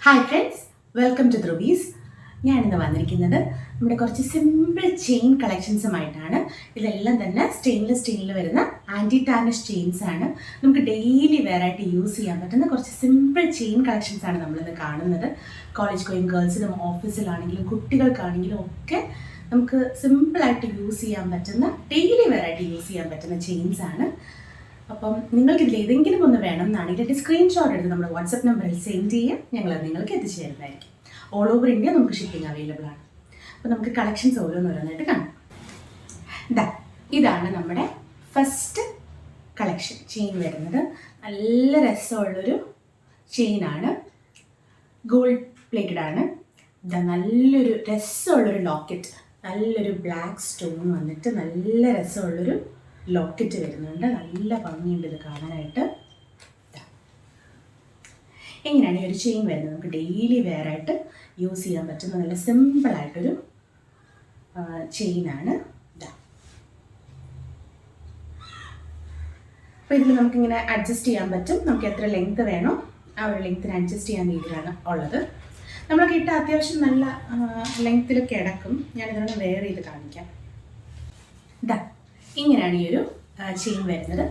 Hi friends, welcome to Dhruvi's. ഞാനിന്ന് വന്നിരിക്കുന്നത് നമ്മുടെ കുറച്ച് സിമ്പിൾ ചെയിൻ കളക്ഷൻസുമായിട്ടാണ്. ഇതെല്ലാം തന്നെ സ്റ്റെയിൻലെസ് സ്റ്റീലിൽ വരുന്ന ആൻറ്റി ടാർണിഷ് ചെയിൻസ് ആണ്. നമുക്ക് ഡെയിലി വെയർ ആയിട്ട് യൂസ് ചെയ്യാൻ പറ്റുന്ന കുറച്ച് സിമ്പിൾ ചെയിൻ കളക്ഷൻസ് ആണ് നമ്മളിന്ന് കാണുന്നത്. കോളേജ് ഗോയിങ് ഗേൾസിനും ഓഫീസിലാണെങ്കിലും കുട്ടികൾക്കാണെങ്കിലും ഒക്കെ നമുക്ക് സിമ്പിളായിട്ട് യൂസ് ചെയ്യാൻ പറ്റുന്ന, ഡെയിലി വെയർ ആയിട്ട് യൂസ് ചെയ്യാൻ പറ്റുന്ന ചെയിൻസ് ആണ്. അപ്പം നിങ്ങൾക്ക് ഇതിൽ ഏതെങ്കിലും ഒന്ന് വേണം എന്നാണെങ്കിൽ ഇതിൻ്റെ സ്ക്രീൻഷോട്ട് എടുത്ത് നമ്മുടെ വാട്സപ്പ് നമ്പറിൽ സെൻഡ് ചെയ്യുക. ഞങ്ങളത് നിങ്ങൾക്ക് എത്തിച്ചു തരുന്നതായിരിക്കും. ഓൾ ഓവർ ഇന്ത്യ നമുക്ക് ഷിപ്പിംഗ് അവൈലബിൾ ആണ്. അപ്പോൾ നമുക്ക് കളക്ഷൻസ് ഓരോന്നോരോന്നായിട്ട് കാണാം. ഇതാണ് നമ്മുടെ ഫസ്റ്റ് കളക്ഷൻ ചെയിൻ വരുന്നത്. നല്ല രസമുള്ളൊരു ചെയിനാണ്, ഗോൾഡ് പ്ലേറ്റഡ് ആണ്. നല്ലൊരു രസമുള്ളൊരു ലോക്കറ്റ്, നല്ലൊരു ബ്ലാക്ക് സ്റ്റോൺ വന്നിട്ട് നല്ല രസമുള്ളൊരു ലോക്കറ്റ് വരുന്നുണ്ട്. നല്ല ഭംഗിയുണ്ട് ഇത് കാണാനായിട്ട്. എങ്ങനെയാണ് ഈ ഒരു ചെയിൻ വരുന്നത്? നമുക്ക് ഡെയിലി വെയർ ആയിട്ട് യൂസ് ചെയ്യാൻ പറ്റുന്ന നല്ല സിമ്പിളായിട്ടൊരു ചെയിനാണ്. അപ്പോൾ ഇതിൽ നമുക്കിങ്ങനെ അഡ്ജസ്റ്റ് ചെയ്യാൻ പറ്റും. നമുക്ക് എത്ര ലെങ്ത് വേണോ ആ ഒരു ലെങ്ത്തിന് അഡ്ജസ്റ്റ് ചെയ്യാൻ രീതിയിലാണ് ഉള്ളത്. നമ്മളൊക്കെ ഇട്ട അത്യാവശ്യം നല്ല ലെങ്ത്തിൽ കിടക്കും. ഞാനിതൊന്ന് വെയർ ചെയ്ത് കാണിക്കാം. ഇങ്ങനെയാണ് ഈ ഒരു ചെയിൻ വരുന്നത്.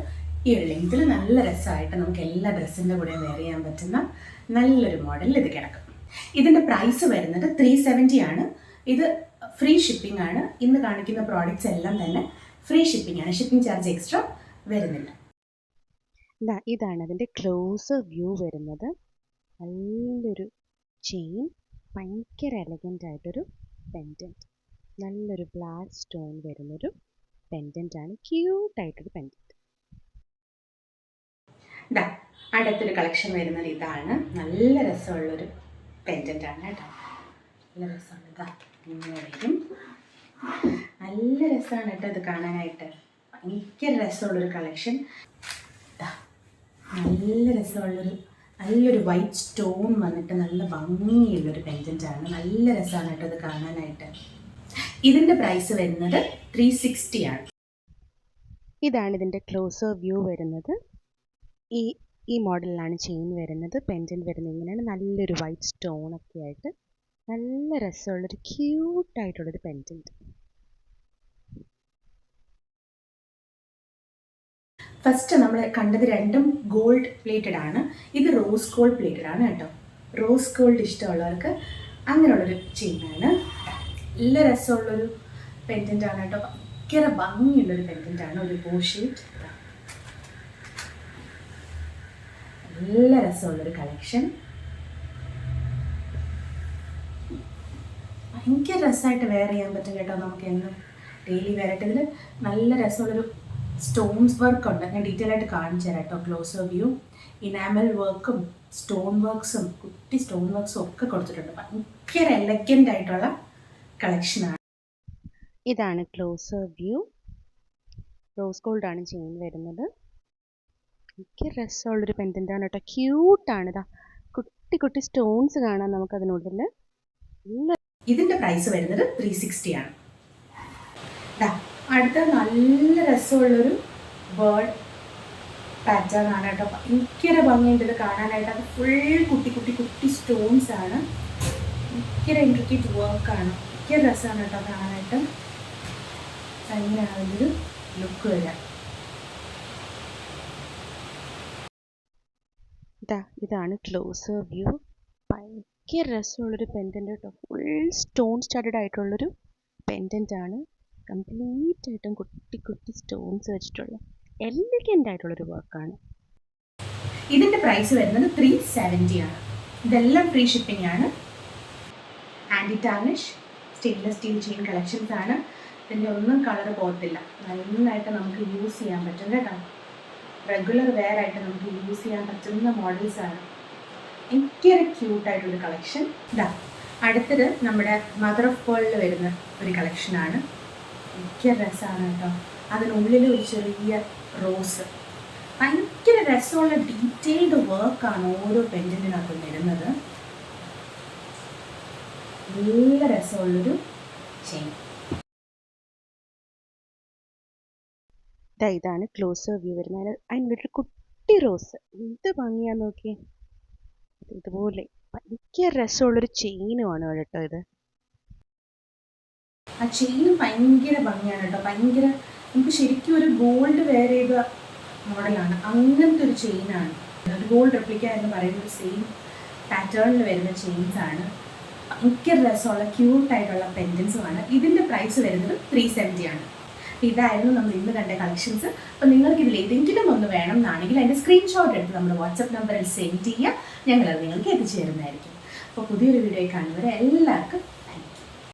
ഈ ഒരു ലെങ്ത്തിൽ നല്ല രസമായിട്ട് നമുക്ക് എല്ലാ ഡ്രസ്സിൻ്റെ കൂടെ വെയർ ചെയ്യാൻ പറ്റുന്ന നല്ലൊരു മോഡലിൽ ഇത് കിടക്കും. ഇതിൻ്റെ പ്രൈസ് വരുന്നത് 370 ആണ്. ഇത് ഫ്രീ ഷിപ്പിംഗ് ആണ്. ഇന്ന് കാണിക്കുന്ന പ്രോഡക്റ്റ്സ് എല്ലാം തന്നെ ഫ്രീ ഷിപ്പിംഗ് ആണ്. ഷിപ്പിംഗ് ചാർജ് എക്സ്ട്രാ വരുന്നില്ല. ഇതാണ് അതിൻ്റെ ക്ലോസ് വ്യൂ വരുന്നത്. നല്ലൊരു ചെയിൻ, ഭയങ്കര എലഗൻ്റ് ആയിട്ടൊരു പെൻഡൻറ്റ്, നല്ലൊരു ബ്ലാക്ക് സ്റ്റോൺ വരുന്നൊരു പെൻഡൻ്റ് ആണ്. ക്യൂട്ടായിട്ടൊരു പെൻഡൻറ്റ്. അടുത്തൊരു കളക്ഷൻ വരുന്നത് ഇതാണ്. നല്ല രസമുള്ളൊരു പെൻഡൻ്റ് ആണ് കേട്ടോ. നല്ല രസമുണ്ട്. ഇങ്ങനെ വരും. നല്ല രസമാണ് കേട്ടോ ഇത് കാണാനായിട്ട്. ഭയങ്കര രസമുള്ളൊരു കളക്ഷൻ. നല്ല രസമുള്ളൊരു നല്ലൊരു വൈറ്റ് സ്റ്റോൺ വന്നിട്ട് നല്ല ഭംഗിയുള്ളൊരു പെൻഡൻ്റ് ആണ്. നല്ല രസമാണ് കേട്ടോ ഇത് കാണാനായിട്ട്. ഇതിൻ്റെ പ്രൈസ് വരുന്നത് 360 ആണ്. ഇതാണ് ഇതിൻ്റെ ക്ലോസർ വ്യൂ വരുന്നത്. ഈ മോഡലിലാണ് ചെയിൻ വരുന്നത്. പെൻഡൻറ്റ് വരുന്നത് ഇങ്ങനെയാണ്. നല്ലൊരു വൈറ്റ് സ്റ്റോണൊക്കെ ആയിട്ട് നല്ല രസമുള്ളൊരു ക്യൂട്ടായിട്ടുള്ളൊരു പെൻഡൻറ്റ്. ഫസ്റ്റ് നമ്മൾ കണ്ടത് രണ്ടും ഗോൾഡ് പ്ലേറ്റഡ് ആണ്. ഇത് റോസ് ഗോൾഡ് പ്ലേറ്റഡ് ആണ് കേട്ടോ. റോസ് ഗോൾഡ് ഇഷ്ടമുള്ളവർക്ക് അങ്ങനെയുള്ളൊരു ചെയിനാണ്. നല്ല രസമുള്ളൊരു പെൻഡൻ്റ് ആണ് കേട്ടോ. ഭയങ്കര ഭംഗിയുള്ളൊരു പെൻഡൻ്റ് ആണ്. ഒരു ബോ ഷേപ്പ്. നല്ല രസമുള്ളൊരു കളക്ഷൻ. ഭയങ്കര രസമായിട്ട് വെയർ ചെയ്യാൻ പറ്റും കേട്ടോ. നമുക്ക് എന്നും ഡെയിലി വെയർ ആയിട്ട് ഇതിൽ നല്ല രസമുള്ളൊരു സ്റ്റോൺസ് വർക്ക് ഉണ്ട്. ഞാൻ ഡീറ്റെയിൽ ആയിട്ട് കാണിച്ചു തരാം കേട്ടോ. ക്ലോസർ വ്യൂ, ഇനാമൽ വർക്കും സ്റ്റോൺ വർക്ക്സും കുട്ടി സ്റ്റോൺ വർക്ക്സും ഒക്കെ കൊടുത്തിട്ടുണ്ട്. ഭയങ്കര എലഗൻ്റ് ആയിട്ടുള്ള കളക്ഷനാണ്. ഇതാണ് ക്ലോസർ വ്യൂ. റോസ് ഗോൾഡ് ആണ് ചെയിൻ വരുന്നത്. ഭയങ്കര രസമുള്ളൊരു പെൻഡൻ്റാണ് കേട്ടോ. ക്യൂട്ടാണ്. കുട്ടി കുട്ടി സ്റ്റോൺസ് കാണാം നമുക്കതിനുള്ളിൽ. ഇതിൻ്റെ പ്രൈസ് വരുന്നത് 360 ആണ്. അടുത്ത നല്ല രസമുള്ളൊരു ബേർഡ് പാറ്റേൺ ആണ് കേട്ടോ. ഭയങ്കര ഭംഗിയുണ്ട് ഇത് കാണാനായിട്ട്. അത് ഫുൾ കുട്ടി കുട്ടി കുട്ടി സ്റ്റോൺസ് ആണ്. ഭയങ്കര ഇൻട്രിക്കേറ്റ് വർക്കാണ്. ഭയങ്കര രസമാണ് കേട്ടോ കാണാനായിട്ട്. അങ്ങനെയാണ് അതിൻ്റെ ഒരു ലുക്ക് വരിക. ഇതാണ് ക്ലോസർ വ്യൂ. ഭയങ്കര രസമുള്ളൊരു പെൻഡൻ്റ് കേട്ടോ. ഫുൾ സ്റ്റോൺ സ്റ്റാർട്ടഡ് ആയിട്ടുള്ളൊരു പെൻഡൻ്റ് ആണ്. കംപ്ലീറ്റ് ആയിട്ടും കുട്ടി കുട്ടി സ്റ്റോൺസ് വെച്ചിട്ടുള്ള എലഗൻ്റ് ആയിട്ടുള്ളൊരു വർക്കാണ്. ഇതിൻ്റെ പ്രൈസ് വരുന്നത് 370 ആണ്. ഇതെല്ലാം ഫ്രീ ഷിപ്പിംഗ് ആണ്. Anti tarnish stainless steel chain collections ആണ്. ഇതിൻ്റെ ഒന്നും കളർ പോകത്തില്ല. നന്നായിട്ട് നമുക്ക് യൂസ് ചെയ്യാൻ പറ്റും കേട്ടോ. റെഗുലർ വെയർ ആയിട്ട് നമുക്ക് യൂസ് ചെയ്യാൻ പറ്റുന്ന മോഡൽസാണ്. ഭയങ്കര ക്യൂട്ടായിട്ടൊരു കളക്ഷൻ. അടുത്തത് നമ്മുടെ മദർ ഓഫ് പേളിൽ വരുന്ന ഒരു കളക്ഷനാണ്. ഭയങ്കര രസമാണ് കേട്ടോ. അതിനുള്ളിൽ ഒരു ചെറിയ റോസ്. ഭയങ്കര രസമുള്ള ഡീറ്റെയിൽഡ് വർക്കാണ് ഓരോ പെൻഡൻറ്റിനകത്തും വരുന്നത്. നല്ല രസമുള്ളൊരു ചെയിൻ. ഇതാണ് ക്ലോസർ വ്യൂ വരുന്നത്. അതിനുള്ളൊരു കുട്ടി റോസ്. എന്ത് ഭംഗിയാന്ന് നോക്കിയേ. ഇതുപോലെ ഭയങ്കര രസമുള്ളൊരു ചെയിനുമാണ് കേട്ടോ ഇത്. ആ ചെയിനും ഭയങ്കര ഭംഗിയാണ് കേട്ടോ. ഭയങ്കര നമുക്ക് ശരിക്കും ഒരു ഗോൾഡ് വെയർ ചെയ്ത മോഡലാണ്. അങ്ങനത്തെ ഒരു ചെയിനാണ്. ഒരു ഗോൾഡ് റെപ്ലിക്ക എന്ന് പറയുന്ന ഒരു സെയിം പാറ്റേണിൽ വരുന്ന ചെയിൻസാണ്. ഭയങ്കര രസമുള്ള ക്യൂട്ടായിട്ടുള്ള പെൻഡൻസുമാണ്. ഇതിൻ്റെ പ്രൈസ് വരുന്നത് 370 ആണ്. ഇതായിരുന്നു നമ്മൾ ഇന്ന് കണ്ട കളക്ഷൻസ്. അപ്പോൾ നിങ്ങൾക്ക് ഇതിൽ ഏതെങ്കിലും ഒന്ന് വേണം എന്നാണെങ്കിൽ അതിൻ്റെ സ്ക്രീൻഷോട്ട് എടുത്ത് നമ്മുടെ വാട്സപ്പ് നമ്പറിൽ സെൻഡ് ചെയ്യുക. ഞങ്ങളത് നിങ്ങൾക്ക് എത്തിച്ചു തരുന്നതായിരിക്കും. അപ്പോൾ പുതിയൊരു വീഡിയോ കാണുന്നവരെ എല്ലാവർക്കും